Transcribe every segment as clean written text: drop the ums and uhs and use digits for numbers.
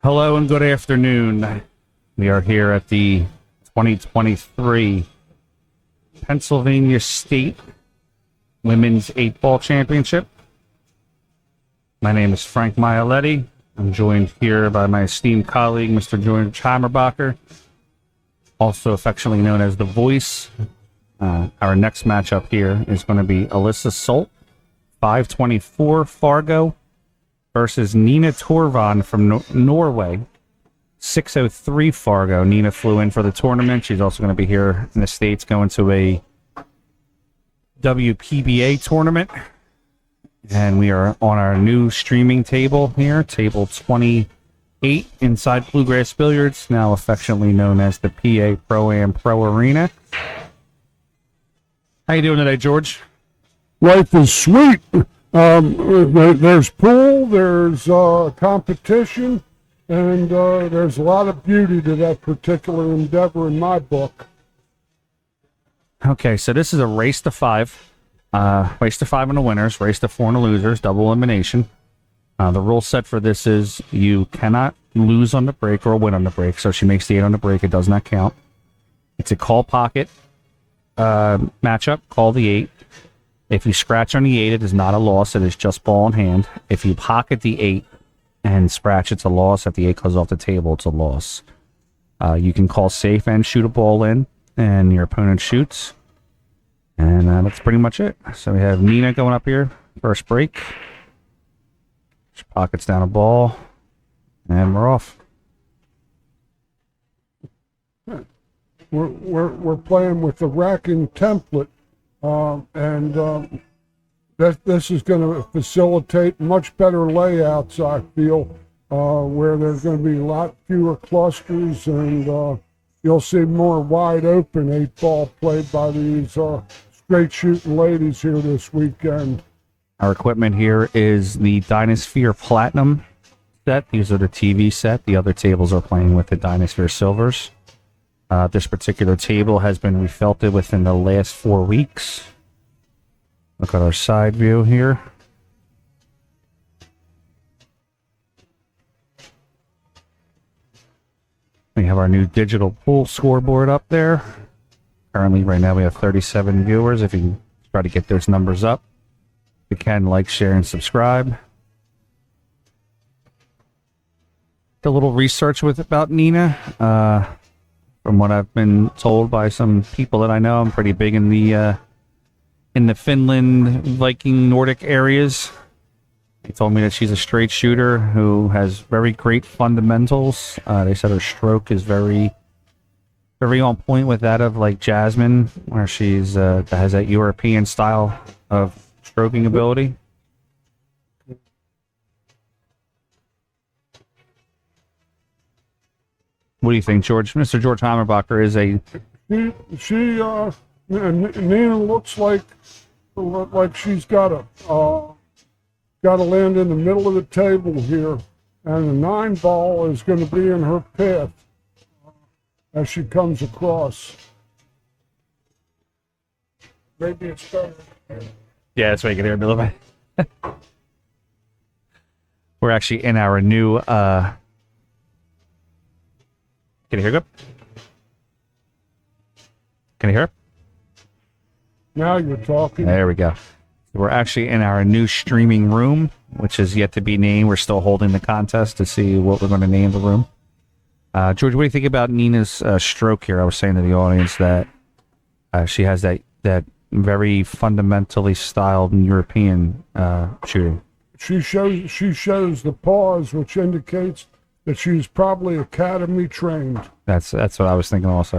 Hello and good afternoon. We are here at the 2023 Pennsylvania State Women's 8-Ball Championship. My name is Frank Mialetti. I'm joined here by my esteemed colleague, Mr. George Hammerbacher, also affectionately known as The Voice. Our next matchup here is going to be Alyssa Solt, 524 Fargo, versus Nina Torvund from Norway, 603 Fargo. Nina flew in for the tournament. She's also going to be here in the States going to a WPBA tournament. And we are on our new streaming table here, table 28 inside Bluegrass Billiards, now affectionately known as the PA Pro-Am Pro Arena. How you doing today, George? Life is sweet. There's pool, there's competition, and there's a lot of beauty to that particular endeavor in my book. Okay, so this is a race to five. Race to five on the winners, race to four on the losers, double elimination. The rule set for this is you cannot lose on the break or win on the break. So if she makes the 8 on the break, it does not count. It's a call pocket matchup. Call the 8. If you scratch on the 8, it is not a loss. It is just ball in hand. If you pocket the 8 and scratch, it's a loss. If the 8 goes off the table, it's a loss. You can call safe and shoot a ball in, and your opponent shoots. And that's pretty much it. So we have Nina going up here, first break. She pockets down a ball, and we're off. We're playing with the racking template, and this is going to facilitate much better layouts, I feel, where there's going to be a lot fewer clusters, and you'll see more wide open 8-ball played by these straight shooting ladies here this weekend. Our equipment here is the Dynasphere Platinum set. These are the TV set. The other tables are playing with the Dynasphere Silvers. This particular table has been refelted within the last 4 weeks. Look at our side view here. We have our new digital pool scoreboard up there. Currently, right now, we have 37 viewers. If you try to get those numbers up, you can like, share, and subscribe. A little research about Nina. From what I've been told by some people that I know, I'm pretty big in the Finland, Viking, Nordic areas. They told me that she's a straight shooter who has very great fundamentals. They said her stroke is very, very on point with that of like Jasmine, where she's has that European style of stroking ability. What do you think, George? Mr. George Hammerbacher is a... Nina looks like she's got to land in the middle of the table here, and the 9-ball is going to be in her path as she comes across. Maybe it's better. Yeah, that's why you can hear me a little bit. We're actually in our new... Can you hear good? Can you hear? Now you're talking. There we go. We're actually in our new streaming room, which is yet to be named. We're still holding the contest to see what we're going to name the room. George, what do you think about Nina's stroke here? I was saying to the audience that she has that very fundamentally styled European shooting. She shows the pause, which indicates that she's probably academy trained. That's what I was thinking also.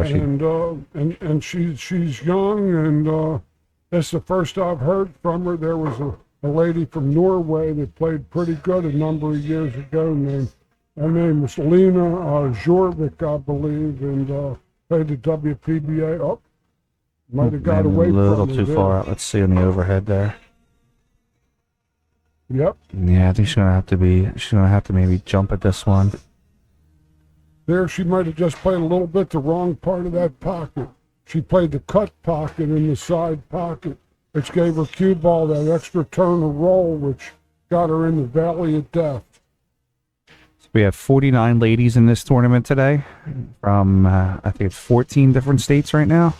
And she's young, and that's the first I've heard from her. There was a lady from Norway that played pretty good a number of years ago. Her name was Lena Jorvik, I believe, and played the WPBA. Oh, might have got away from it. A little too far out. Let's see on the overhead there. Yep. Yeah, I think she's gonna have to maybe jump at this one. There, she might have just played a little bit the wrong part of that pocket. She played the cut pocket in the side pocket, which gave her cue ball that extra turn of roll, which got her in the valley of death. We have 49 ladies in this tournament today from, I think it's 14 different states right now.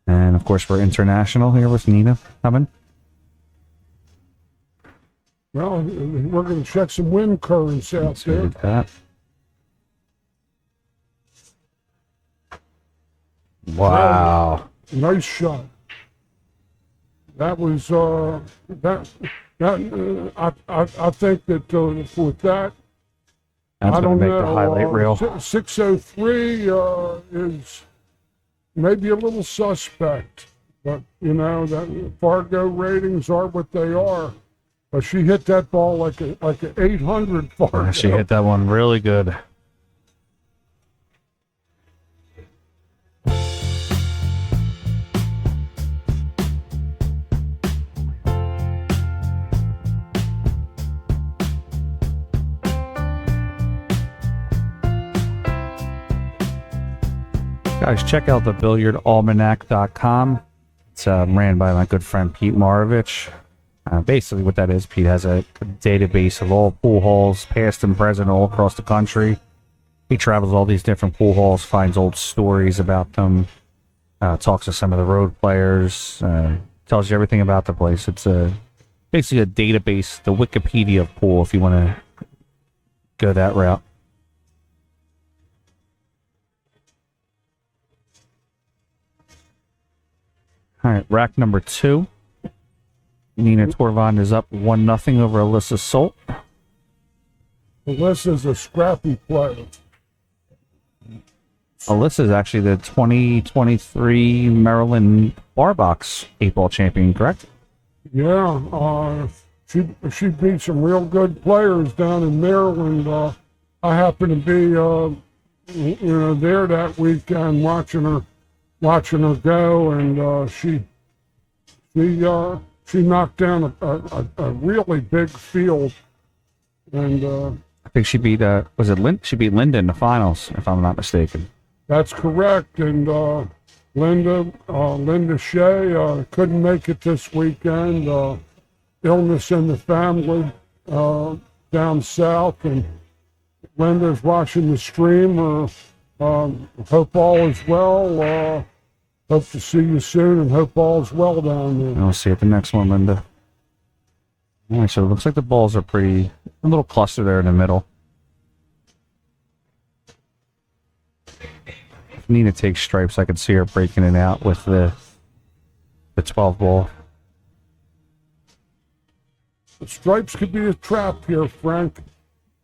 And, of course, we're international here with Nina coming. Well, we're going to check some wind currents out there. That. Wow. Nice shot. That was I think that with that, That's I going don't to make know. the highlight reel. 603 is maybe a little suspect, but you know that Fargo ratings are what they are. But she hit that ball like an 800 Fargo. Yeah, she hit that one really good. Guys, check out the billiardalmanac.com. It's ran by my good friend Pete Marovich. Basically what that is, Pete has a database of all pool halls, past and present, all across the country. He travels all these different pool halls, finds old stories about them, talks to some of the road players, tells you everything about the place. It's basically a database, the Wikipedia of pool, if you want to go that route. All right, rack number 2. Nina Torvund is up 1-0 over Alyssa Solt. Alyssa's a scrappy player. Alyssa is actually the 2023 Maryland Bar Box 8-ball champion, correct? Yeah, she beat some real good players down in Maryland. I happened to be there that weekend watching her go, and she knocked down a really big field, and I think she beat was it She beat Linda in the finals, if I'm not mistaken. that's correct. And Linda Shea couldn't make it this weekend. Illness in the family down south, and Linda's watching the stream. Hope all is well. Hope to see you soon, and hope all is well down there. We'll see you at the next one, Linda. All right, so it looks like the balls are a little cluster there in the middle. If Nina takes stripes, I could see her breaking it out with the 12 ball. The stripes could be a trap here, Frank,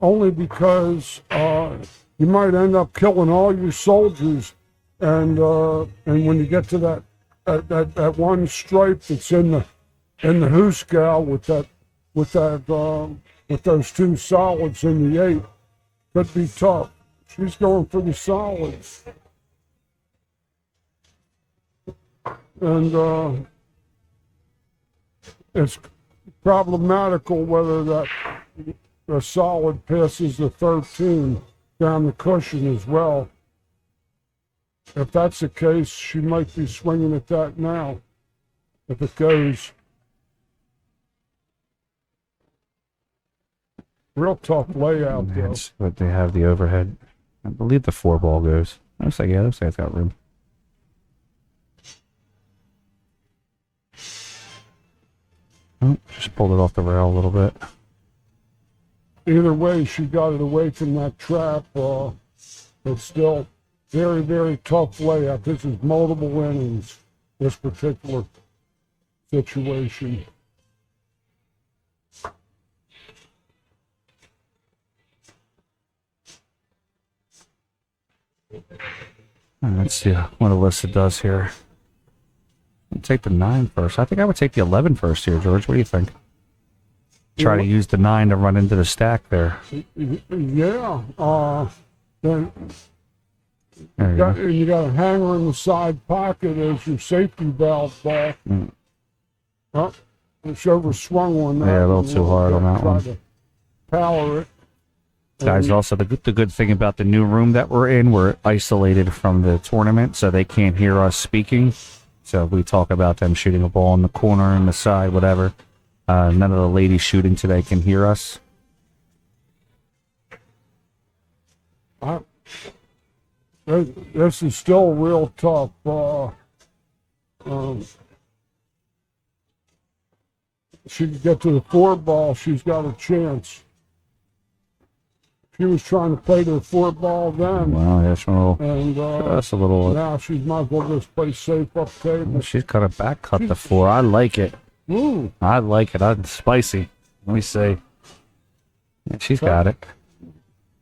only because you might end up killing all your soldiers, and when you get to that one stripe that's in the Hooskow with those two solids in the 8, could be tough. She's going for the solids, and it's problematical whether that the solid passes the 13 down the cushion as well. If that's the case, she might be swinging at that now. If it goes. Real tough layout, though. But they have the overhead. I believe the 4 ball goes. Looks like it's got room. Oh, just pulled it off the rail a little bit. Either way, she got it away from that trap. It's still very, very tough layout. This is multiple innings, this particular situation. Let's see what Alyssa does here. I'll take the 9 first. I think I would take the 11 first here, George. What do you think? Try to use the 9 to run into the stack there. Yeah. Then There you got a hanger in the side pocket as your safety valve ball. Oh, it's overswung on that. Yeah, a little too hard on that one. To power it. Guys, also the good thing about the new room that we're in, we're isolated from the tournament, so they can't hear us speaking. So if we talk about them shooting a ball in the corner, in the side, whatever, none of the ladies shooting today can hear us. I, this is still real tough. She can get to the 4-ball, she's got a chance. She was trying to play to the 4-ball then. Wow, that's a little. And That's a little. now she might as well just play safe up table. She's got a back cut to 4. I like it. Ooh. I like it. It's spicy. Let me see. Yeah, she's got it.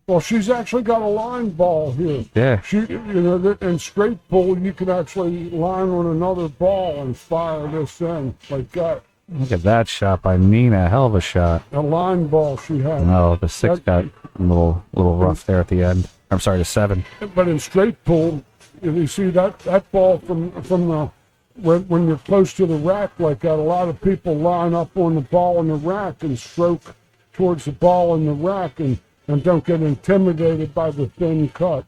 Well, she's actually got a line ball here. Yeah. In straight pull, you can actually line on another ball and fire this in like that. Look at that shot by Nina. Hell of a shot. A line ball she had. No, the 6 got a little rough there at the end. I'm sorry, the 7. But in straight pull, you see that ball from the when you're close to the rack like that, a lot of people line up on the ball in the rack and stroke towards the ball in the rack and don't get intimidated by the thin cut.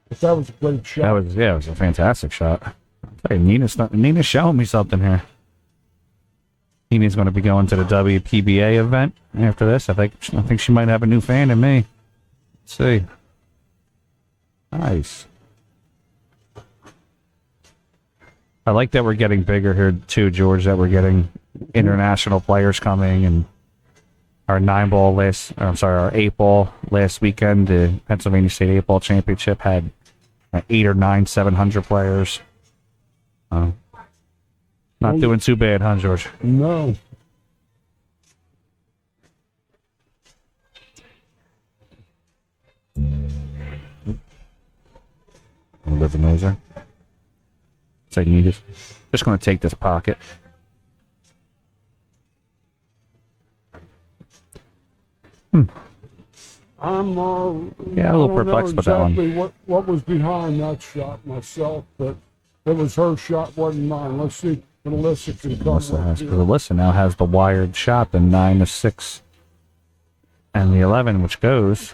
But that was a great shot. It was a fantastic shot. Hey, Nina's showing me something here. Nina's going to be going to the WPBA event after this. I think she might have a new fan in me. Let's see. Nice. I like that we're getting bigger here too, George. That we're getting international players coming, and our 8-ball last weekend, the Pennsylvania State 8-ball championship had 8 or 9 700 players. Not doing too bad, huh, George? No. Living those there. So you just going to take this pocket. I'm a little perplexed with that one. Exactly what was behind that shot myself, but it was her shot, wasn't mine. Let's see what Alyssa can cover. Alyssa now has the wired shot, the 9, the 6, and the 11, which goes,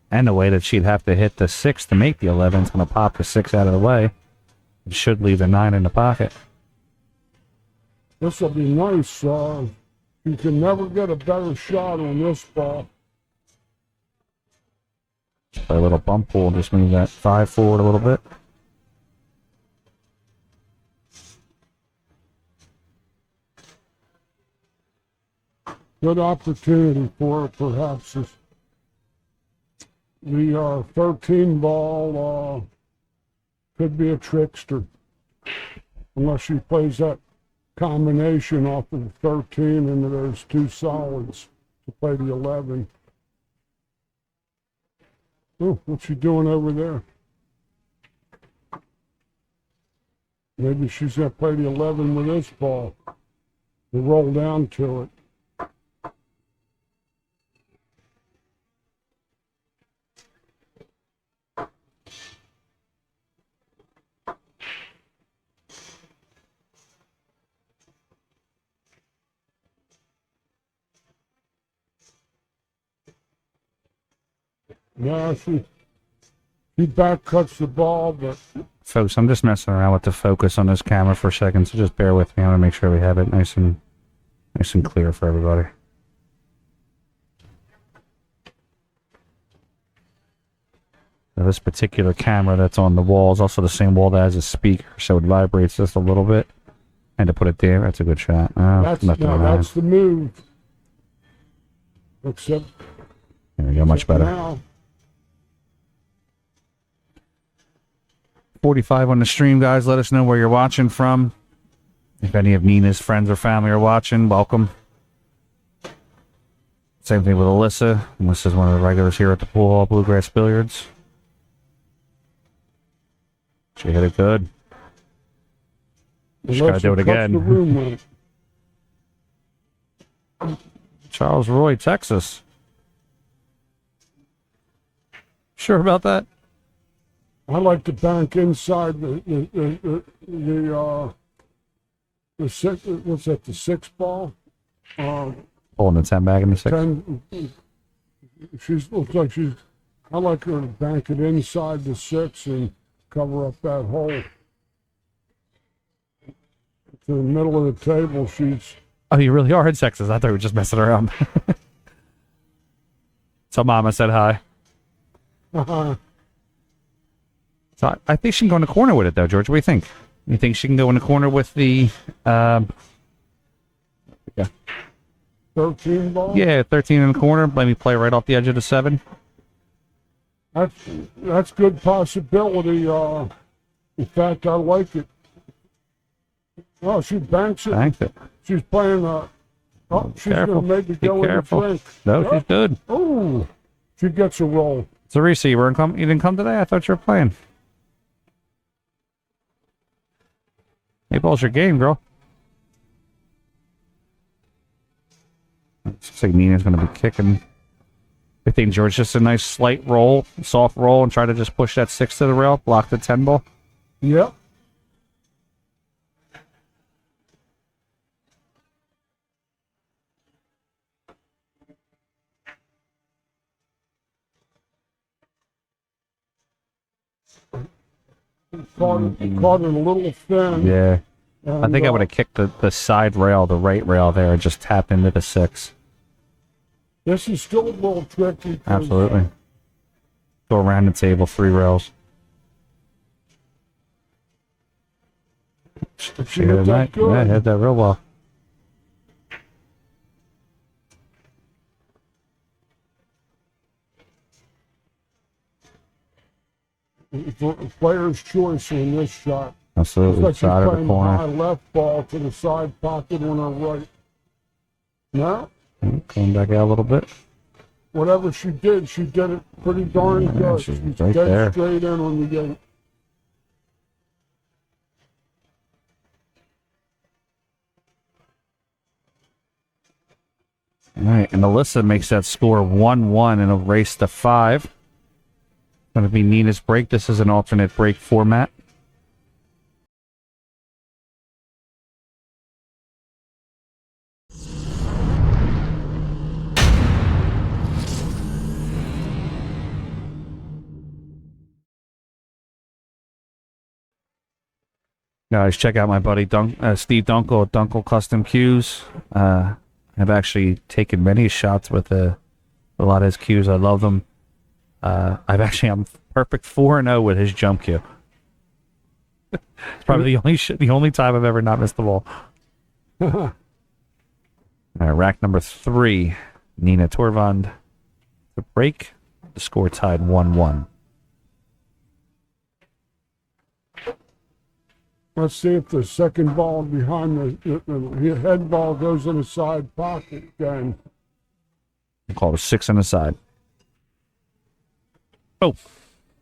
and the way that she'd have to hit the 6 to make the 11 is going to pop the 6 out of the way. It should leave the 9 in the pocket. This will be nice. You can never get a better shot on this ball. Play a little bump pull, just move that 5 forward a little bit. Good opportunity for her, perhaps. The 13 ball could be a trickster, unless she plays that combination off of the 13 and there's 2 solids to play the 11. Oh, what's she doing over there? Maybe she's going to play the 11 with this ball and roll down to it. Yeah, she back cuts the ball, but... Folks, I'm just messing around with the focus on this camera for a second, so just bear with me. I want to make sure we have it nice and clear for everybody. Now, this particular camera that's on the wall is also the same wall that has a speaker, so it vibrates just a little bit. And to put it there, that's a good shot. That's the move. Except... There we go, much better. Now. 45 on the stream, guys. Let us know where you're watching from. If any of Nina's friends or family are watching, welcome. Same thing with Alyssa. Alyssa's one of the regulars here at the Pool Hall Bluegrass Billiards. She hit it good. Just gotta do it again. Charles Roy, Texas. Sure about that? I like to bank inside the six, what's that, the 6 ball? Pulling the 10 back in the 6. 10, looks like I like her to bank it inside the 6 and cover up that hole. To the middle of the table, she's... Oh, you really are in Texas? I thought we were just messing around. So Mama said hi. Uh-huh. So I think she can go in the corner with it, though, George. What do you think? You think she can go in the corner with the... yeah. 13 ball? Yeah, 13 in the corner. Let me play right off the edge of the 7. That's good possibility. In fact, I like it. Oh, she banks it. Banked it. She's playing. She's Careful. going to maybe Be go in the careful. drink. No, she's good. Oh, she gets a roll. It's a receiver. You didn't come today? I thought you were playing. Hey, ball's your game, girl. Looks like Nina's going to be kicking. I think George just a nice slight roll, soft roll, and try to just push that 6 to the rail, block the 10 ball. Yep. Caught it a little thin. Yeah. And, I think I would have kicked the side rail, the right rail there, and just tap into the 6. This is still a little tricky. Absolutely. Go around the table, 3 rails. She hit that good. Yeah, hit that real well. Player's choice in this shot. Absolutely. Looks like Side she's of the playing corner. high left ball to the side pocket on her right. No? Coming back out a little bit. Whatever she did it pretty darn good. She's She's right dead there. straight in on the gate. All right, and Alyssa makes that score 1-1 in a race to 5. Going to be Nina's break. This is an alternate break format. Guys, check out my buddy Steve Dunkel at Dunkel Custom Cues. I've actually taken many shots with a lot of his cues. I love them. I'm perfect 4-0 with his jump cue. It's probably the only time I've ever not missed the ball. All right, rack number 3, Nina Torvund. The break, the score tied 1-1. Let's see if the second ball behind the head ball goes in the side pocket again. We'll call it a 6 on the side. Oh,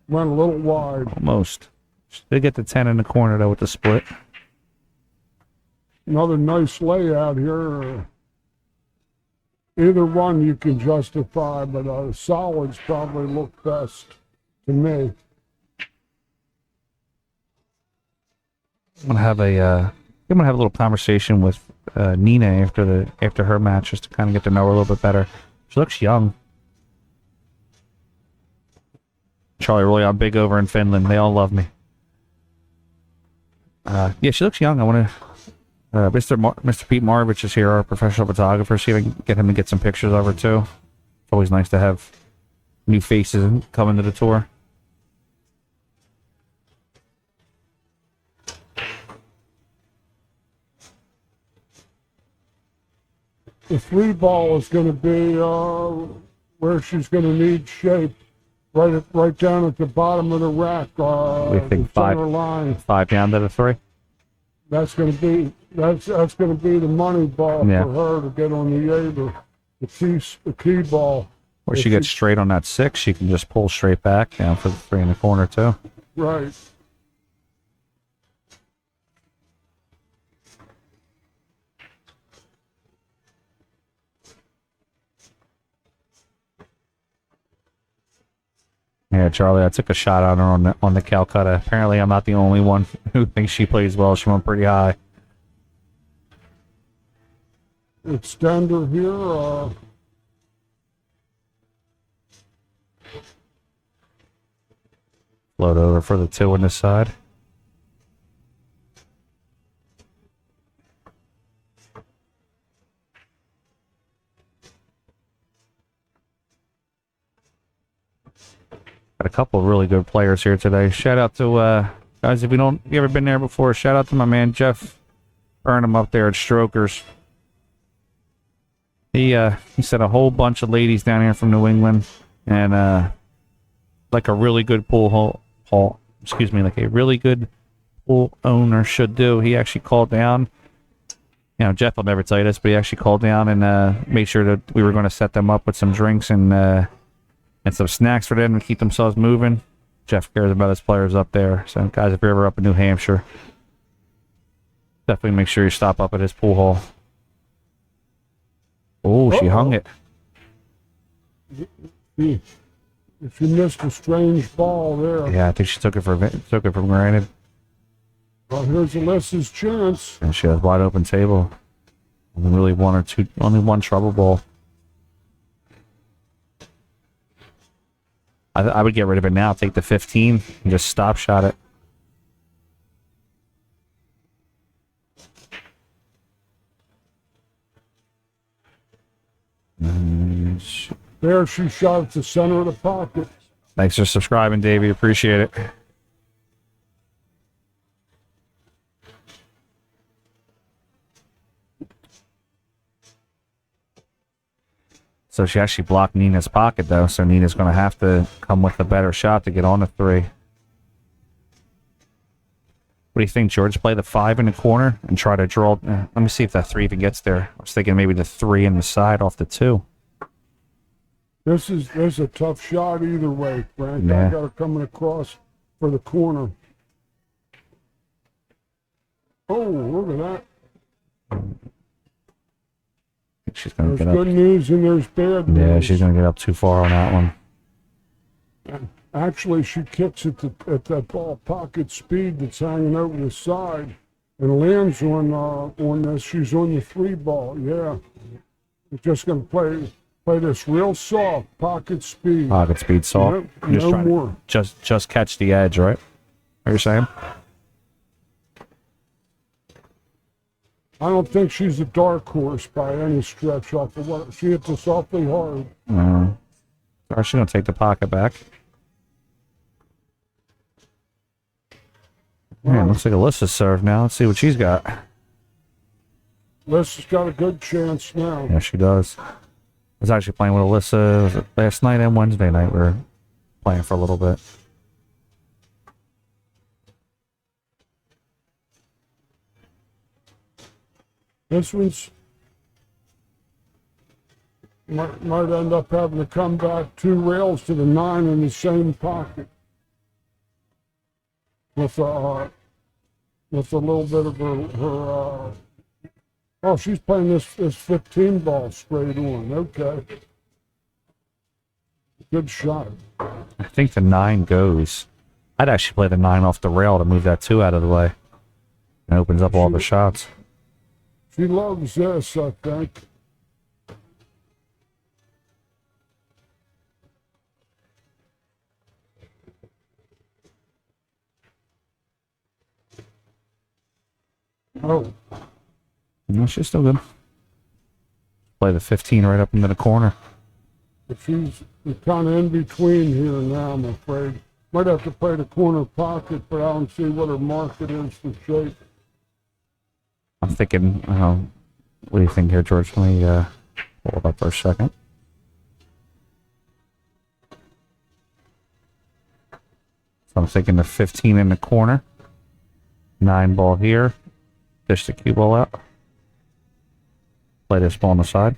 Went a little wide. almost. Did get the 10 in the corner, though, with the split. Another nice layout here. Either one you can justify, but solids probably look best to me. I'm gonna have a little conversation with Nina after her match, just to kind of get to know her a little bit better. She looks young. Charlie Roy, I'm big over in Finland. They all love me. Yeah, she looks young. I want to. Mr. Pete Maravich is here, our professional photographer. See if I can get him to get some pictures of her too. It's always nice to have new faces coming to the tour. The 3 ball is going to be where she's going to need shape, right down at the bottom of the rack. We think the center line. 5 down to the 3. That's going to be the money ball Yeah. for her to get on the 8 or the key ball. Or she gets straight on that 6. She can just pull straight back down for the 3 in the corner too. Right. Yeah, Charlie, I took a shot on her on the Calcutta. Apparently, I'm not the only one who thinks she plays well. She went pretty high. Extender here. Float over for the 2 on this side. couple of really good players here today. Shout out to guys, if you ever been there before, shout out to my man Jeff Burnham up there at Strokers. He sent a whole bunch of ladies down here from New England, and like a really good pool like a really good pool owner should do. He actually called down. You know, Jeff will never tell you this, but he actually called down and made sure that we were going to set them up with some drinks and some snacks for them to keep themselves moving. Jeff cares about his players up there. So, guys, if you're ever up in New Hampshire, definitely make sure you stop up at his pool hall. Oh, she hung it. She missed a strange ball there. Yeah, I think she took it for granted. Well, here's Alyssa's chance. And she has wide open table. Only one trouble ball. I would get rid of it now. Take the 15 and just stop shot it. There, she shot at the center of the pocket. Thanks for subscribing, Davey. Appreciate it. So she actually blocked Nina's pocket, though, so Nina's going to have to come with a better shot to get on the 3. What do you think, George? Play the 5 in the corner and try to draw... let me see if that 3 even gets there. I was thinking maybe the 3 in the side off the 2. This is a tough shot either way, Frank. Yeah. I got her coming across for the corner. Oh, look at that. She's going to There's get up. good news and there's bad news. Yeah, she's going to get up too far on that one. Actually, she kicks at that ball pocket speed that's hanging over the side and lands on this. She's on the 3 ball. Yeah, she's just going to play this real soft pocket speed. Pocket speed soft. No more. Just catch the edge, right? What are you saying? I don't think she's a dark horse by any stretch. Off of what she hits us awfully hard. Or she's going to take the pocket back. Man, looks like Alyssa's serve now. Let's see what she's got. Alyssa's got a good chance now. Yeah, she does. I was actually playing with Alyssa last night and Wednesday night. We were playing for a little bit. This one's might end up having to come back 2 rails to the 9 in the same pocket with a little bit of her oh, she's playing this 15 ball straight on. Okay, good shot. I think the 9 goes. I'd actually play the 9 off the rail to move that 2 out of the way. It opens up all the shots. She loves this, I think. Oh. No, she's still good. Play the 15 right up into the corner. But she's kind of in between here now, I'm afraid. Might have to play the corner pocket, but I don't see what her market is for shape. I'm thinking, what do you think here, George? Let me pull it up for a second. So I'm thinking the 15 in the corner. 9 ball here. Dish the cue ball out. Play this ball on the side.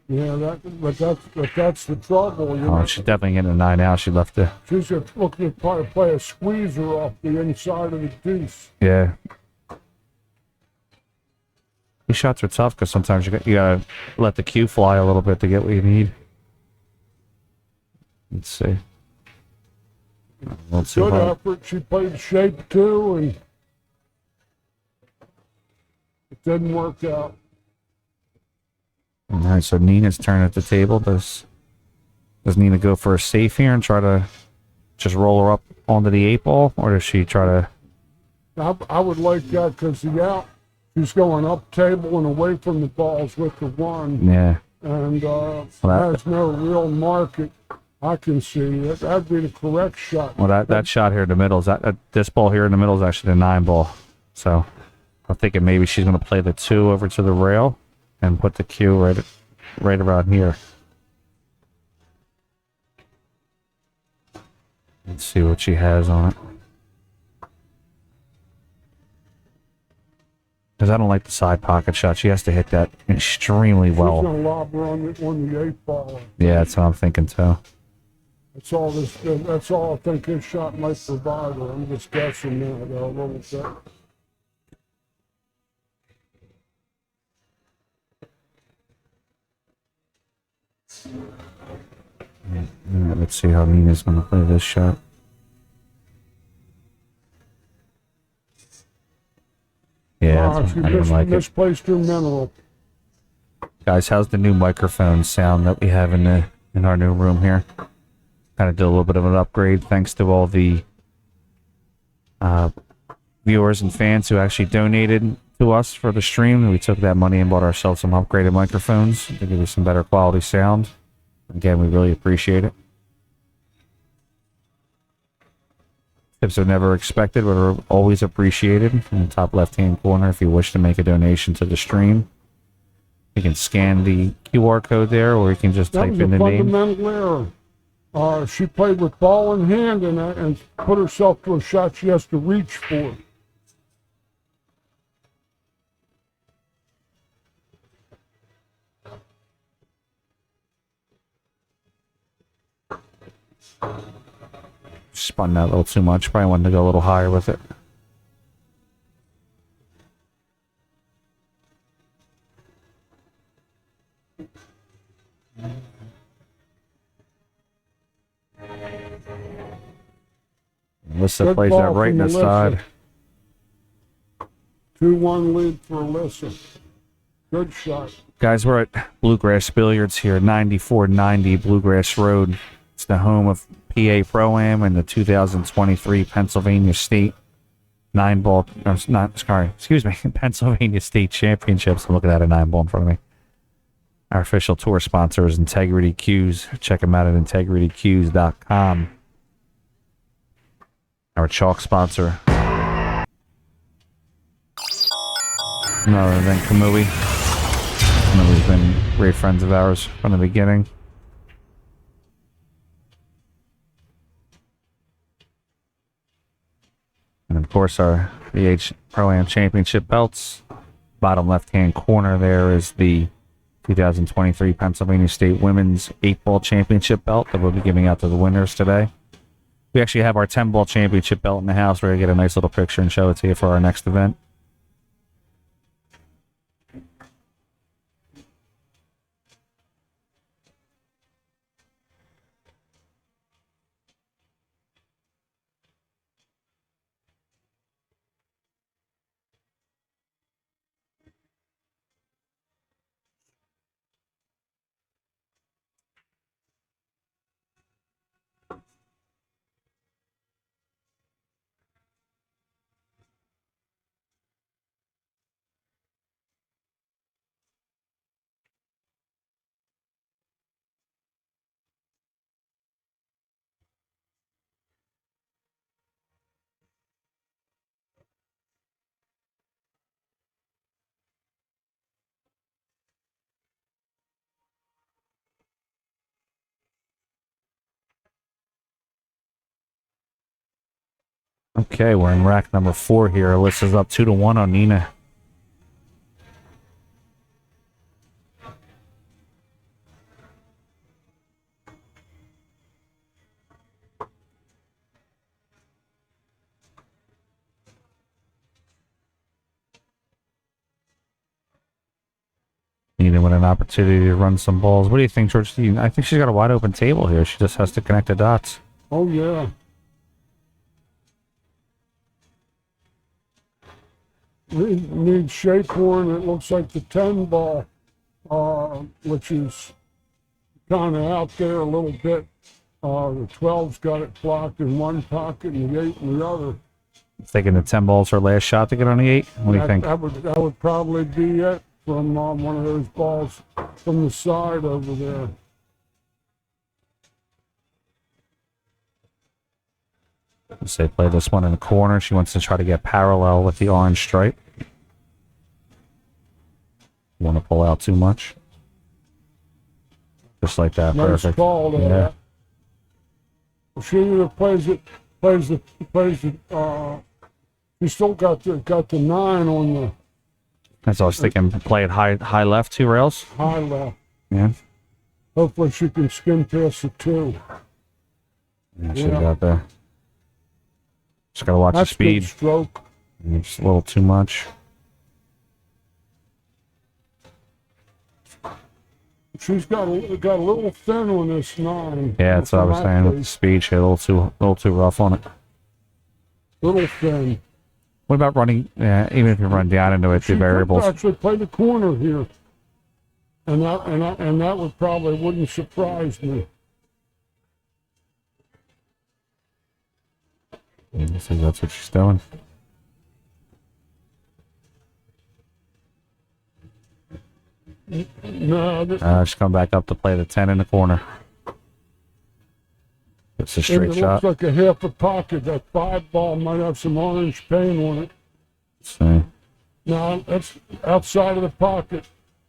Yeah, that's the trouble. You know? She's definitely getting a 9 out. She left the... She's looking to probably play a squeezer off the inside of the deuce. Yeah. These shots are tough because sometimes you gotta let the cue fly a little bit to get what you need. Let's see. Let's see. Good effort. She played shape too, and it didn't work out. All right, so Nina's turn at the table. Does Nina go for a safe here and try to just roll her up onto the 8 ball, or does she try to? I would like that because the out, she's going up table and away from the balls with the 1. Yeah. and Well, has no real market. I can see it. That'd be the correct shot. Well, that shot here in the middle is this ball here in the middle is actually the 9 ball. So I'm thinking maybe she's going to play the 2 over to the rail and put the cue right around here. Let's see what she has on it. Because I don't like the side pocket shot. She has to hit that extremely well. She's going to lob her on the 8 ball. Yeah, that's what I'm thinking too. That's all I think his shot might provide her. I'm just guessing that a little bit. Let's see how Nina's going to play this shot. Yeah, She I didn't like it. misplaced her mineral. Guys, how's the new microphone sound that we have in our new room here? Kind of did a little bit of an upgrade thanks to all the viewers and fans who actually donated to us for the stream. We took that money and bought ourselves some upgraded microphones to give you some better quality sound. Again, we really appreciate it. Tips are never expected, but are always appreciated. In the top left-hand corner, if you wish to make a donation to the stream, you can scan the QR code there, or you can just type in the name. That was a fundamental error. She played with ball in hand and put herself to a shot she has to reach for. Spun that a little too much. Probably wanted to go a little higher with it. Alyssa Good plays ball that right in the from Alyssa. side. 2-1 lead for Alyssa. Good shot. Guys, we're at Bluegrass Billiards here, 9490 Bluegrass Road. It's the home of PA Pro-Am and the 2023 Pennsylvania State Pennsylvania State Championships. I'm looking at a 9-ball in front of me. Our official tour sponsor is Integrity Cues. Check them out at integritycues.com. Our chalk sponsor, none other than Kamui. Kamui's been great friends of ours from the beginning. And of course, our VH Pro-Am Championship belts. Bottom left-hand corner there is the 2023 Pennsylvania State Women's 8-ball Championship belt that we'll be giving out to the winners today. We actually have our 10-ball championship belt in the house. We're going to get a nice little picture and show it to you for our next event. Okay, we're in rack number 4 here. Alyssa's up 2-1 on Nina. Nina with an opportunity to run some balls. What do you think, George? I think she's got a wide open table here. She just has to connect the dots. Oh, yeah. Need shape for, and it looks like the 10 ball, which is kind of out there a little bit. The 12's got it blocked in one pocket and the 8 in the other. Thinking the 10 ball's her last shot to get on the 8. What do you think? That would probably be it. from one of those balls from the side over there. Say play this one in the corner. She wants to try to get parallel with the orange stripe. You want to pull out too much. Just like that. Nice Perfect. call there. Yeah. She either plays the. You still got the 9 on the That's all I was thinking. Play it high left, 2 rails. high left. Yeah. Hopefully she can skim past the 2. Yeah, she got there. Just gotta watch That's the speed. good stroke. It's a little too much. She's got a little thin on this 9. Yeah, that's what I was saying with the speed. She had a little too rough on it. Little thin. What about running? Even if you run down into it, the variables. She could actually play the corner here, and that would probably wouldn't surprise me. I think that's what she's doing. No, She's coming back up to play the 10 in the corner. It's a straight it shot. looks like a half a pocket. That 5 ball might have some orange paint on it. Let's see. No, that's outside of the pocket,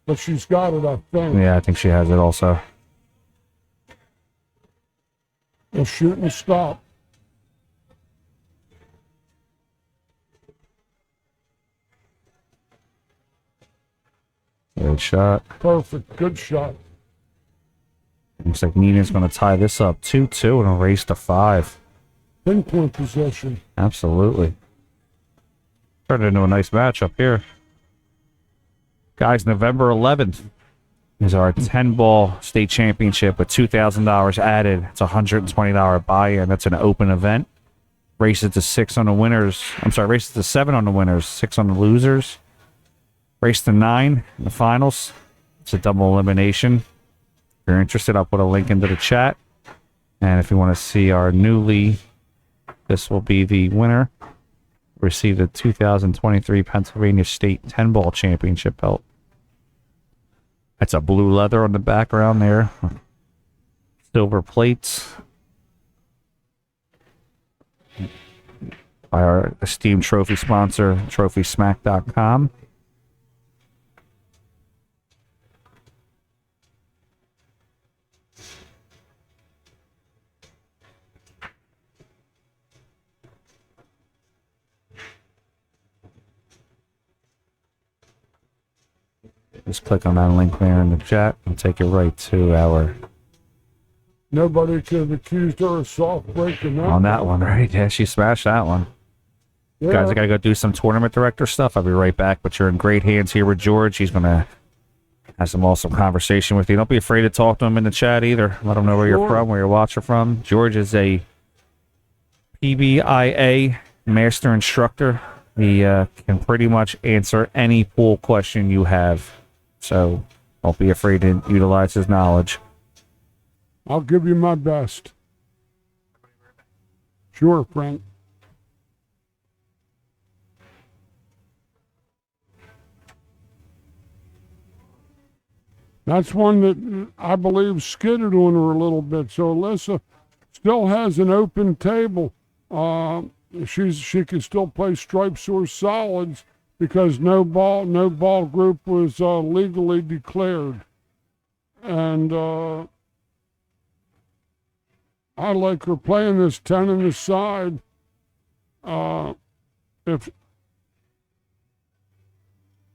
but she's got it, I think. Yeah, I think she has it also. And shoot and stop. Great shot. Perfect. Good shot. Looks like Nina's going to tie this up 2-2 and a race to 5. Pinpoint possession. Absolutely. Turned into a nice matchup here. Guys, November 11th is our 10-ball state championship with $2,000 added. It's a $120 buy-in. That's an open event. Races to 6 on the winners. I'm sorry, races to 7 on the winners, 6 on the losers. Race to 9 in the finals. It's a double elimination. If you're interested, I'll put a link into the chat. And if you want to see our newly, this will be the winner. Received the 2023 Pennsylvania State 10-ball championship belt. That's a blue leather on the background there. Silver plates. By our esteemed trophy sponsor, TrophySmack.com. Just click on that link there in the chat and take you right to our... Nobody could have accused her of soft breaking that. On that one, right? Yeah, she smashed that one. Yeah. Guys, I got to go do some tournament director stuff. I'll be right back, but you're in great hands here with George. He's going to have some awesome conversation with you. Don't be afraid to talk to him in the chat either. Let him know where you're from, where you're watching from. George is a PBIA master instructor. He can pretty much answer any pool question you have. So don't be afraid to utilize his knowledge. I'll give you my best. Sure, Frank. That's one that I believe skidded on her a little bit. So Alyssa still has an open table. She can still play stripes or solids because no ball group was legally declared. And I like her playing this 10 in the side. If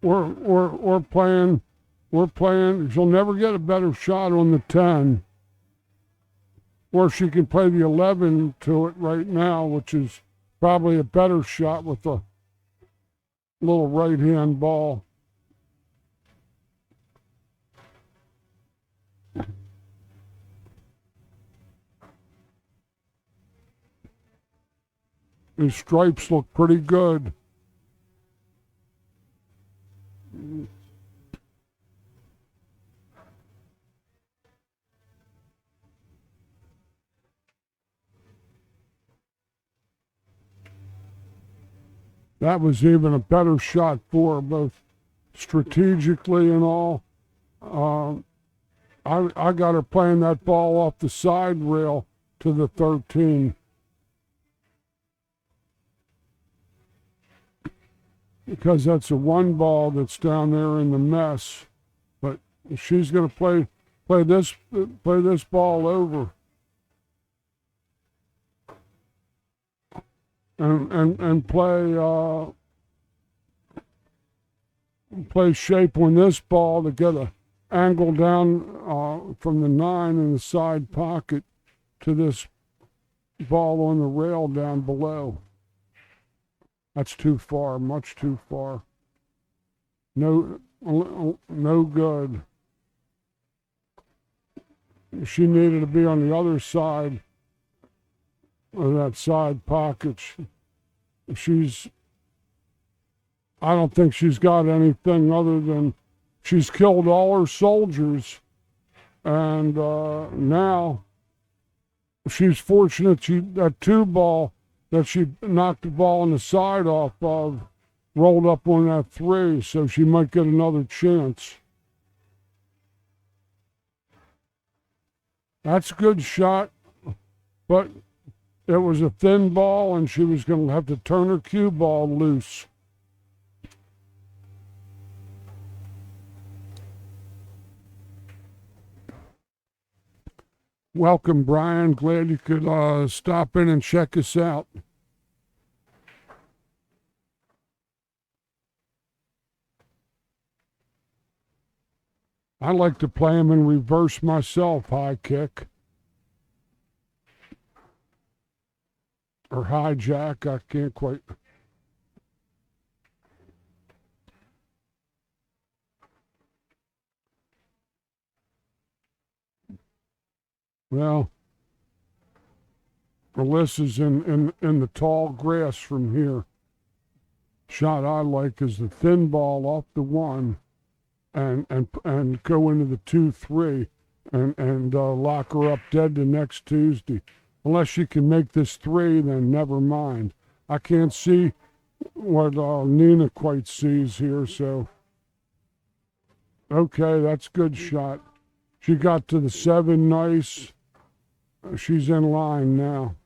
we're playing, she'll never get a better shot on the 10. Or she can play the 11 to it right now, which is probably a better shot with a little right-hand ball. His stripes look pretty good. That was even a better shot for her, both strategically and all. I got her playing that ball off the side rail to the 13. Because that's a 1 ball that's down there in the mess. But she's going to play this ball over. And play shape on this ball to get a angle down from the 9 in the side pocket to this ball on the rail down below. That's too far, much too far. No good. She needed to be on the other side of that side pocket. I don't think she's got anything other than she's killed all her soldiers, and now she's fortunate that 2 ball that she knocked the ball on the side off of rolled up on that 3, so she might get another chance. That's a good shot, but it was a thin ball, and she was going to have to turn her cue ball loose. Welcome, Brian. Glad you could stop in and check us out. I like to play them in reverse myself, high kick. Or high jack, I can't quite. Well, Alyssa's in the tall grass from here. Shot I like is the thin ball off the 1 and go into the 2-3 and lock her up dead the next Tuesday. Unless she can make this 3, then never mind. I can't see what Nina quite sees here, so. Okay, that's good shot. She got to the 7 nice. She's in line now.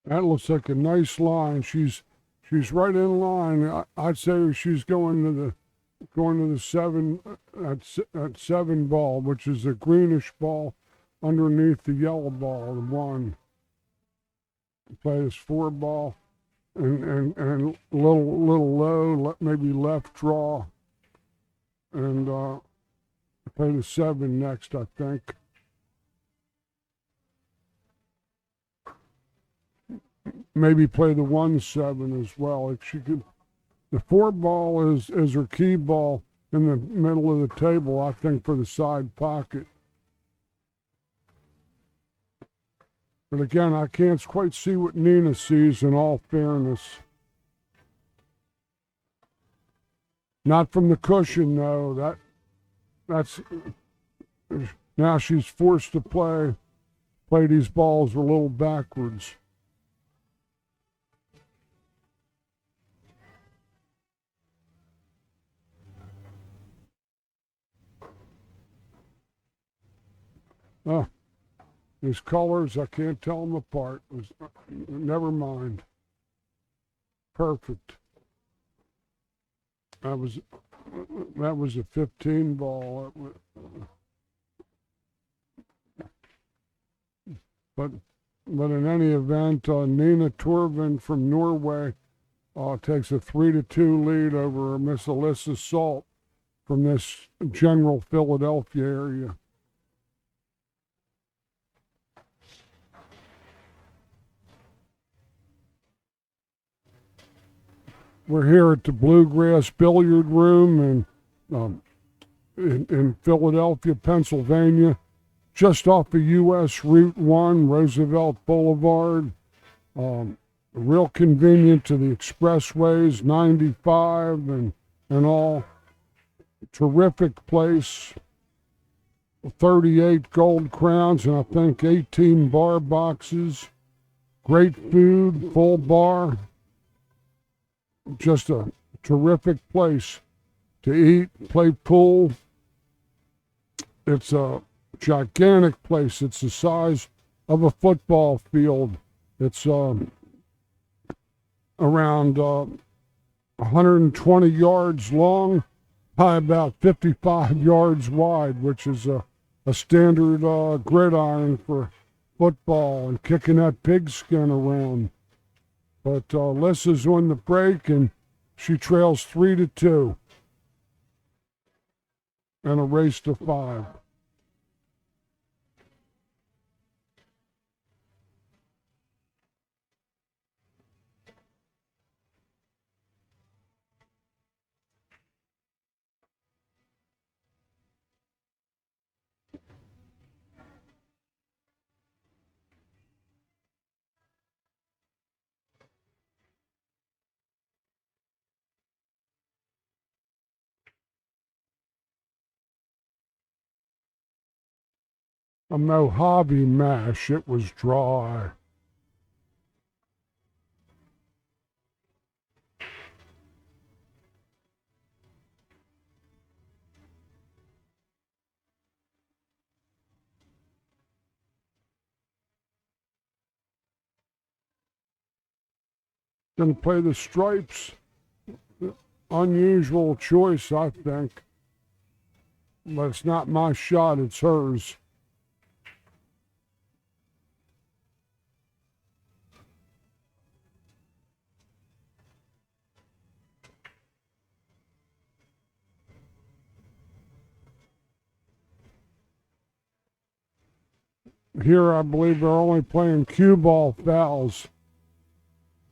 That looks like a nice line. She's right in line. I'd say she's going to the 7 at 7 ball, which is a greenish ball underneath the yellow ball, the 1. Play this 4 ball and little low, maybe left draw, and play the 7 next, I think. Maybe play the 1-7 as well. If she could, the 4 ball is her key ball in the middle of the table, I think, for the side pocket. But again, I can't quite see what Nina sees, in all fairness. Not from the cushion, though. That's now she's forced to play these balls a little backwards. Oh, these colors, I can't tell them apart. Never mind. Perfect. That was a 15 ball. But in any event, Nina Torvund from Norway takes a 3-2 lead over Miss Alyssa Solt from this general Philadelphia area. We're here at the Bluegrass Billiard Room in Philadelphia, Pennsylvania, just off of U.S. Route 1, Roosevelt Boulevard. Real convenient to the expressways, 95 and all. Terrific place. 38 gold crowns and I think 18 bar boxes. Great food, full bar. Just a terrific place to eat, play pool. It's a gigantic place. It's the size of a football field. It's around 120 yards long by about 55 yards wide, which is a standard gridiron for football and kicking that pigskin around. But Alyssa's on the break, and she trails 3-2 in a race to 5. A Mojave mash, it was dry. Gonna play the stripes. Unusual choice, I think. But it's not my shot, it's hers. Here, I believe they're only playing cue ball fouls.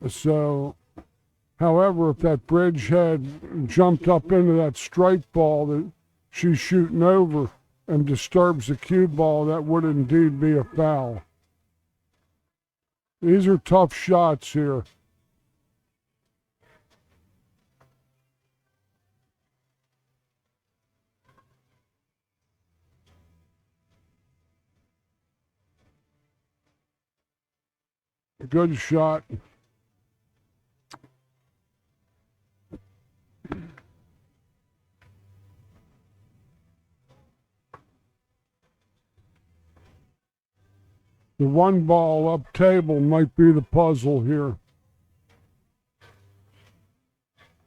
So, however, if that bridge had jumped up into that strike ball that she's shooting over and disturbs the cue ball, that would indeed be a foul. These are tough shots here. A good shot. The one ball up table might be the puzzle here.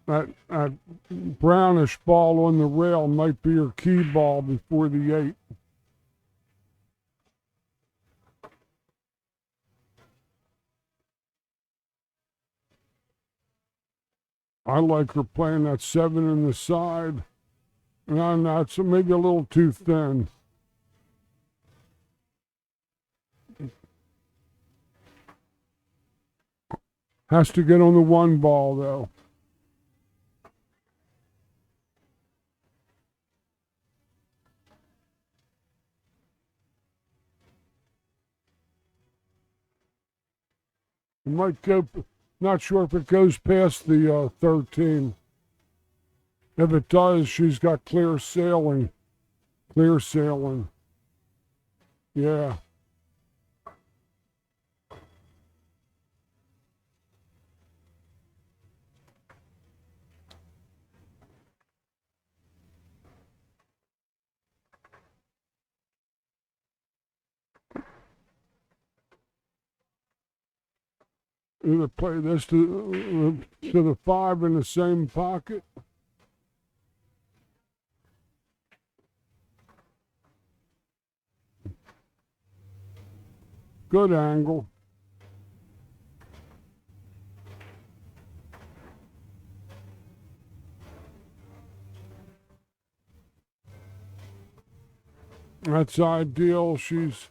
That brownish ball on the rail might be her key ball before the 8. I like her playing that 7 in the side. And that's maybe a little too thin. Has to get on the one ball, though. It might go, not sure if it goes past the 13. If it does, she's got clear sailing. Clear sailing. Yeah. Either play this to the 5 in the same pocket. Good angle. That's ideal. She's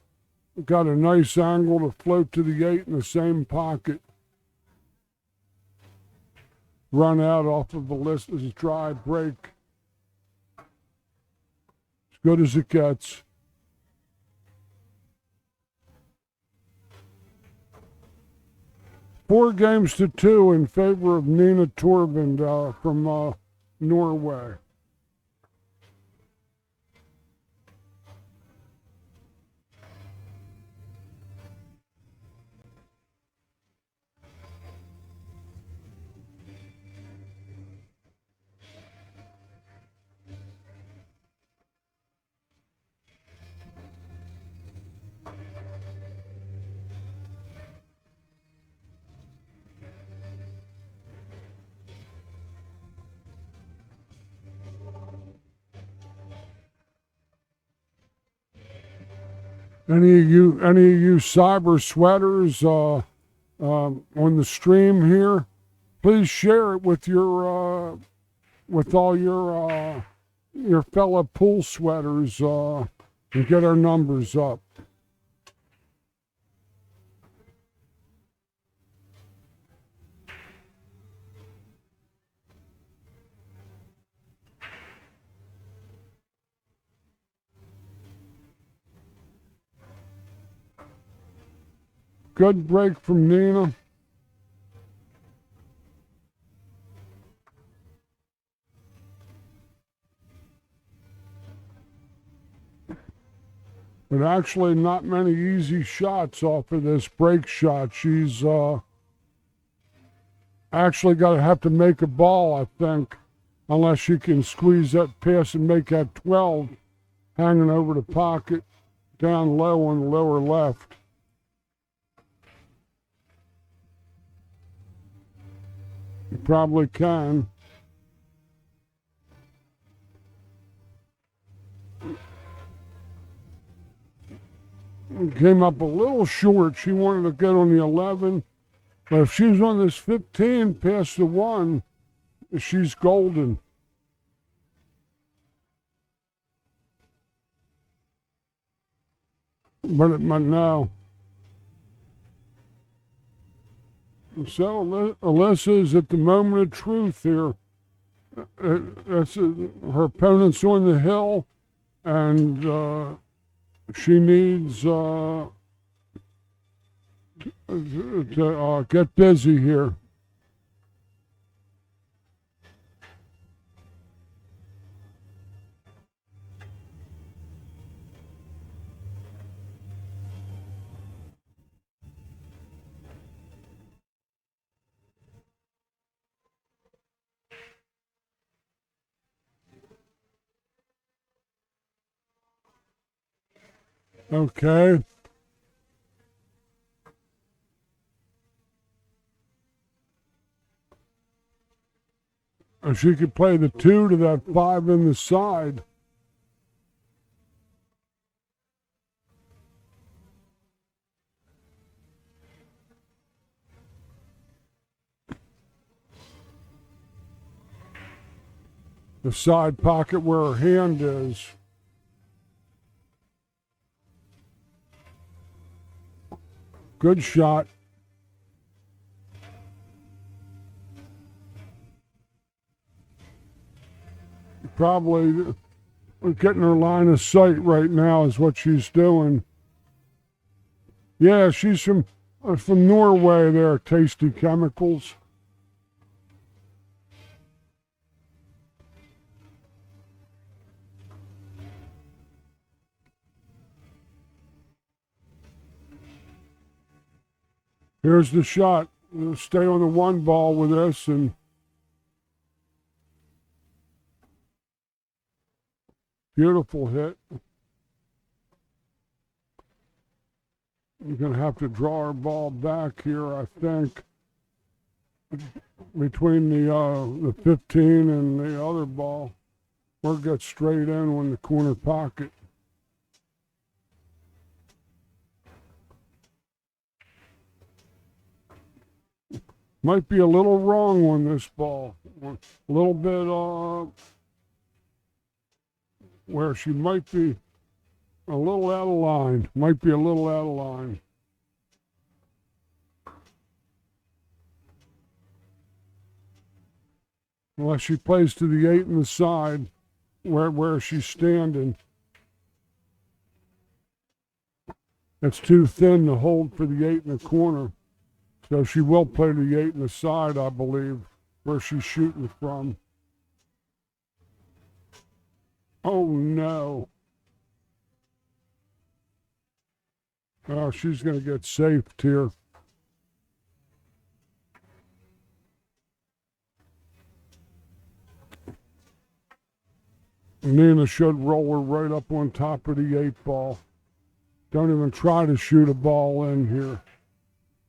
got a nice angle to float to the 8 in the same pocket. Run out off of Alyssa's dry break. As good as it gets. Four games to two in favor of Nina Torvund from Norway. Any of you cyber sweaters on the stream here, please share it with your with all your fellow pool sweaters and get our numbers up. Good break from Nina. But actually not many easy shots off of this break shot. She's actually got to have to make a ball, I think, unless she can squeeze that pass and make that 12 hanging over the pocket down low on the lower left. You probably can. Came up a little short. She wanted to get on the 11. But if she's on this 15 past the 1, she's golden. But no. So Alyssa is at the moment of truth here. That's her opponent's on the hill, and she needs to get busy here. Okay. She could play the 2 to that 5 in the side. The side pocket where her hand is. Good shot. Probably getting her line of sight right now is what she's doing. Yeah, she's from Norway there, Tasty Chemicals. Here's the shot. We'll stay on the 1 ball with this, and beautiful hit. We're going to have to draw our ball back here, I think, between the 15 and the other ball. Or get straight in on the corner pocket. Might be a little wrong on this ball. A little bit where she might be A little out of line. Might be a little out of line. Unless she plays to the 8 in the side where she's standing. It's too thin to hold for the 8 in the corner. So she will play to the 8 in the side, I believe, where she's shooting from. Oh no. Oh, she's going to get safed here. Nina should roll her right up on top of the 8 ball. Don't even try to shoot a ball in here.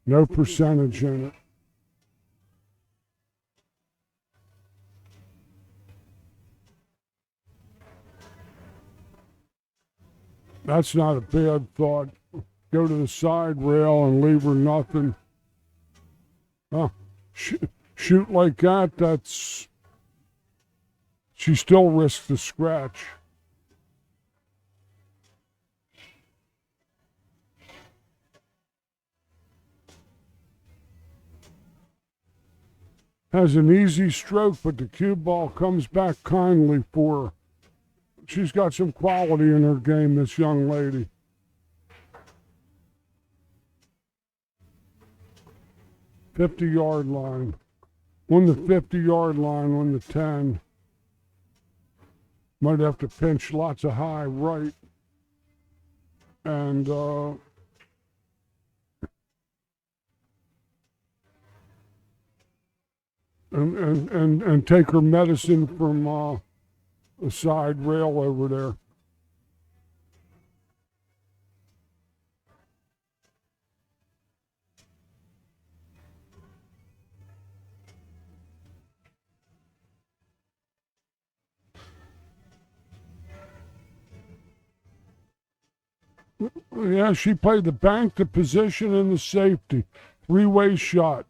No percentage in it. That's not a bad thought. Go to the side rail and leave her nothing. Shoot like that, that's... She still risks the scratch. Has an easy stroke, but the cue ball comes back kindly for her. She's got some quality in her game, this young lady. '50-yard line. On the 50-yard line, on the 10. Might have to pinch lots of high right. And take her medicine from the side rail over there. Yeah, she played the bank, the position, and the safety. Three-way shot.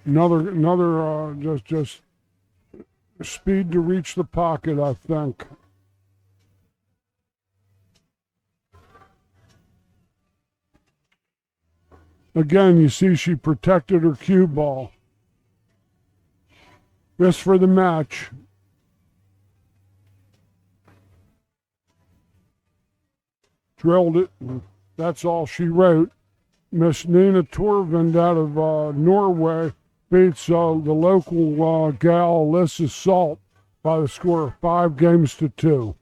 Another just speed to reach the pocket, I think. Again, you see she protected her cue ball. This for the match. Drilled it. That's all she wrote. Miss Nina Torvund out of Norway beats the local gal Alyssa Solt by the score of 5 games to 2.